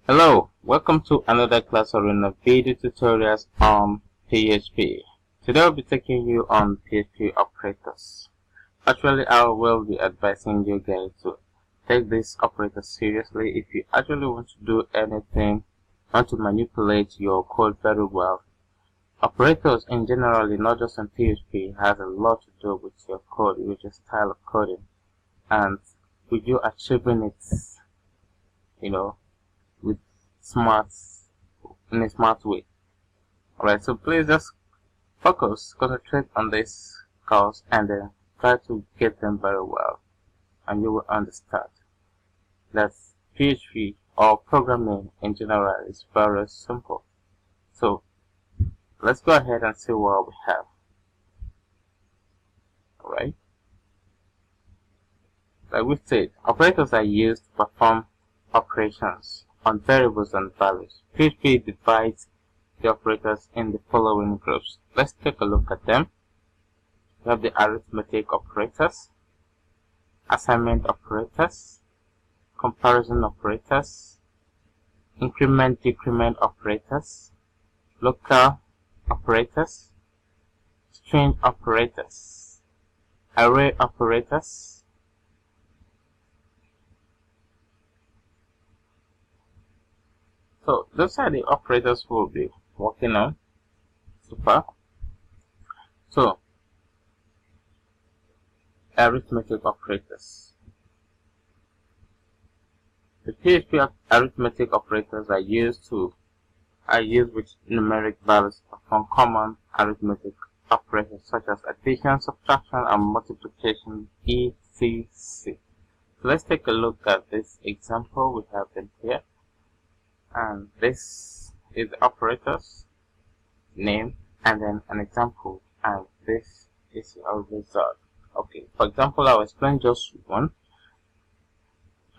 Hello, welcome to another class arena video tutorials on PHP. Today I'll be taking you on PHP operators. Actually, I will be advising you guys to take this operator seriously if you actually want to do anything, want to manipulate your code very well. Operators in general, not just in PHP, has a lot to do with your code, with your style of coding, and with you achieving it, with in a smart way. Alright, so please just concentrate on this course and then try to get them very well, and you will understand that PHP or programming in general is very simple. So let's go ahead and see what we have. Alright, like we said, operators are used to perform operations on variables and values. PHP divides the operators in the following groups. Let's take a look at them. We have the arithmetic operators, assignment operators, comparison operators, increment-decrement operators, local operators, string operators, array operators, so those are the operators we'll be working on. Super. So arithmetic operators. The PHP arithmetic operators are used with numeric values to perform common arithmetic operators such as addition, subtraction, and multiplication, etc. So let's take a look at this example. We have them here. And this is the operators name and then an example, and this is our result. Okay, for example, I'll explain just one.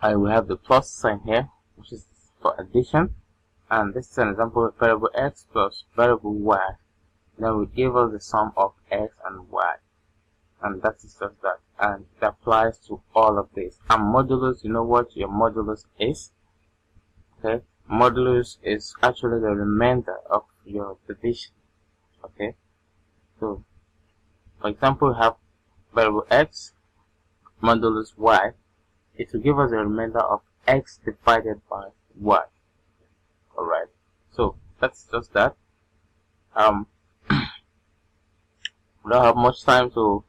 I will have the plus sign here, which is for addition, and this is an example of variable x plus variable y. Then we give us the sum of x and y, and that is just that, and it applies to all of this. And modulus, you know what your modulus is? Okay. Modulus is actually the remainder of your division. Okay, so for example, we have variable x modulus y. It will give us a remainder of x divided by y. Alright, so that's just that. We don't have much time, so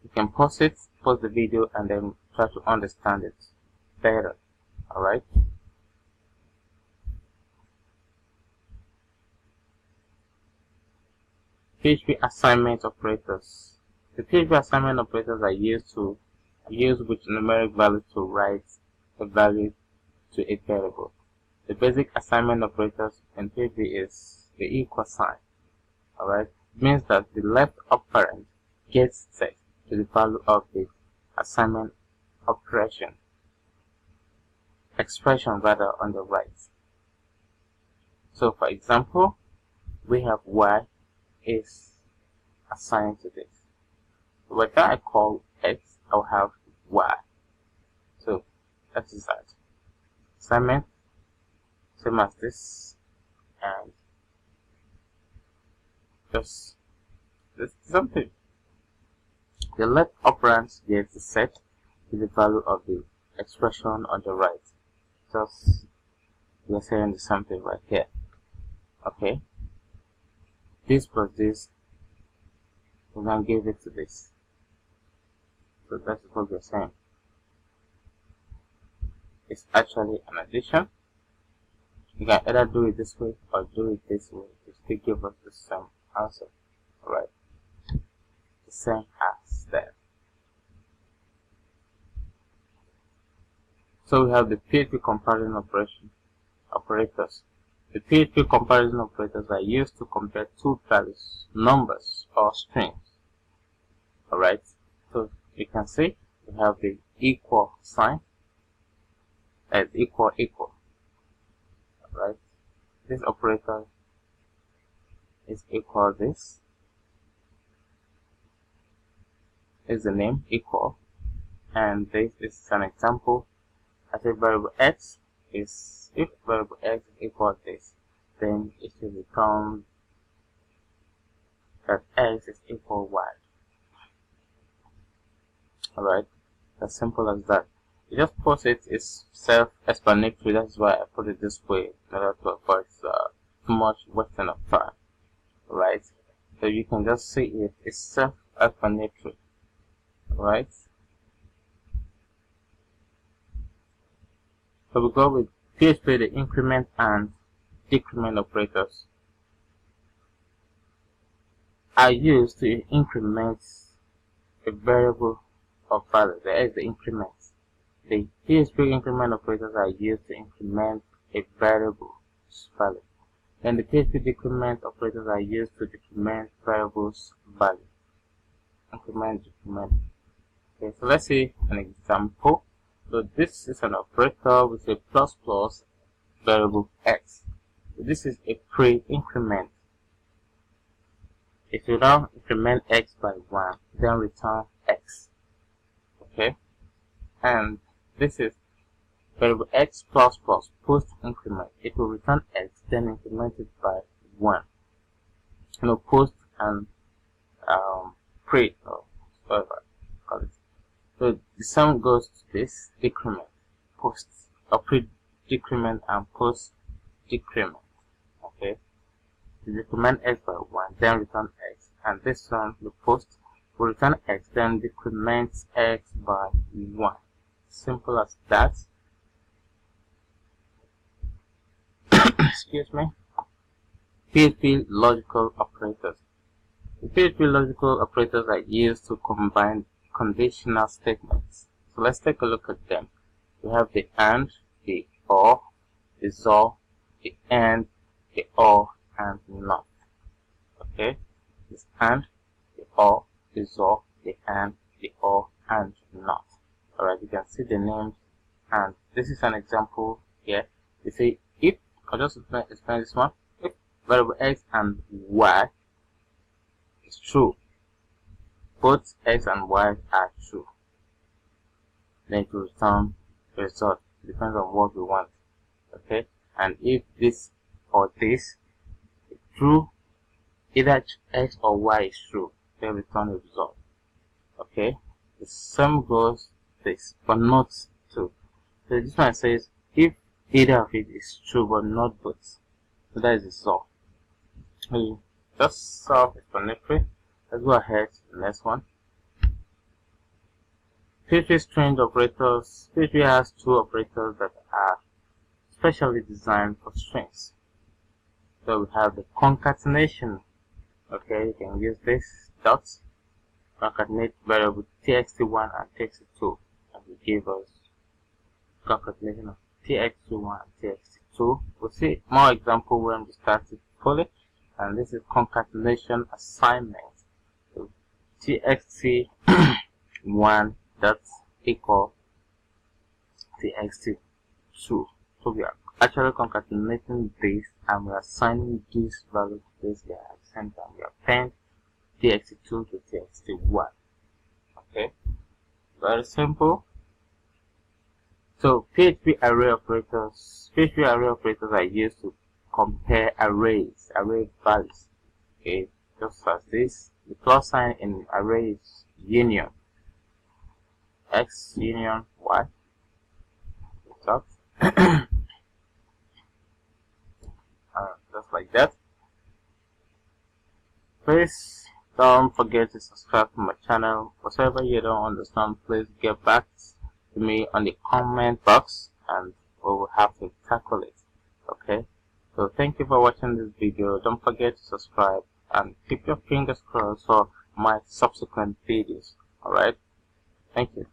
you can pause the video, and then try to understand it better. Alright. PHP assignment operators. The PHP assignment operators are used with numeric values to write a value to a variable. The basic assignment operators in PHP is the equal sign. Alright, it means that the left operand gets set to the value of the assignment expression rather on the right. So for example, we have y is assigned to this. What I call x, I'll have y. So that is that. Assignment, same as this, and just this something. The left operand gets set to the value of the expression on the right. Just we're saying the same thing right here. Okay. This plus this, we're going to give it to this. So that's what we're saying. It's actually an addition. You can either do it this way or do it this way to still give us the same answer. Alright. The same as that. So we have the PHP comparison operators. The PHP comparison operators are used to compare two values, numbers or strings. Alright, so you can see we have the equal sign as equal. Alright, this operator is equal this. Is the name equal, and this is an example. I say variable x is if variable x is equal to this, then it will return that x is equal to y. Alright, as simple as that. You just post it, it's self-explanatory. That's why I put it this way in order to avoid too much wasting of time. Right, so you can just see it, it's self-explanatory. Right, so we go with PHP, the increment and decrement operators are used to increment a variable of value. There is the increment. The PHP increment operators are used to increment a variable's value. And the PHP decrement operators are used to decrement variables value. Increment, decrement. Okay, so let's see an example. So this is an operator with a plus plus variable x. So this is a pre-increment. If you now increment x by 1, then return x. Okay, and this is variable x plus plus post increment. It will return x, then increment it by 1. You know, post and pre, or whatever you call it. So the sum goes to this decrement, post, or pre decrement and post decrement. Okay, the decrement x by 1, then return x, and this one, the post, will return x, then decrement x by 1. Simple as that. Excuse me. PHP logical operators. The PHP logical operators are used to combine conditional statements. So let's take a look at them. We have the AND, the OR, the XOR, the AND, the OR, and the NOT. Okay, this AND, the OR, the XOR, the AND, the OR, and NOT. Alright, you can see the names, and this is an example here. You see, if I'll just explain this one. If variable x and y is true, both x and y are true, then it will return the result. Depends on what we want. Okay, and if this or this is true, either x or y is true, then return the result. Okay, the same goes this, but not two. So this one says if either of it is true but not both. So that is the solve. Just self-explanatory. Let's go ahead to the next one. PHP string operators. PHP has two operators that are specially designed for strings. So we have the concatenation. Okay, you can use this dot, concatenate variable txt1 and txt2, and will give us concatenation of txt1 and txt2. We'll see more example when we start it fully, and this is concatenation assignment. So txt1 that's equal txt2. So we are actually concatenating this, and we are assigning this value to this guy at the same time. We are pairing txt2 to txt1. Okay, very simple. So PHP array operators. PHP array operators are used to compare arrays, array values. Okay, just as this. The plus sign in array is union. X union Y. Just like that. Please don't forget to subscribe to my channel. Whatever you don't understand, please get back to me on the comment box, and we will have to tackle it. Okay, so thank you for watching this video. Don't forget to subscribe and keep your fingers crossed for my subsequent videos. Alright, thank you.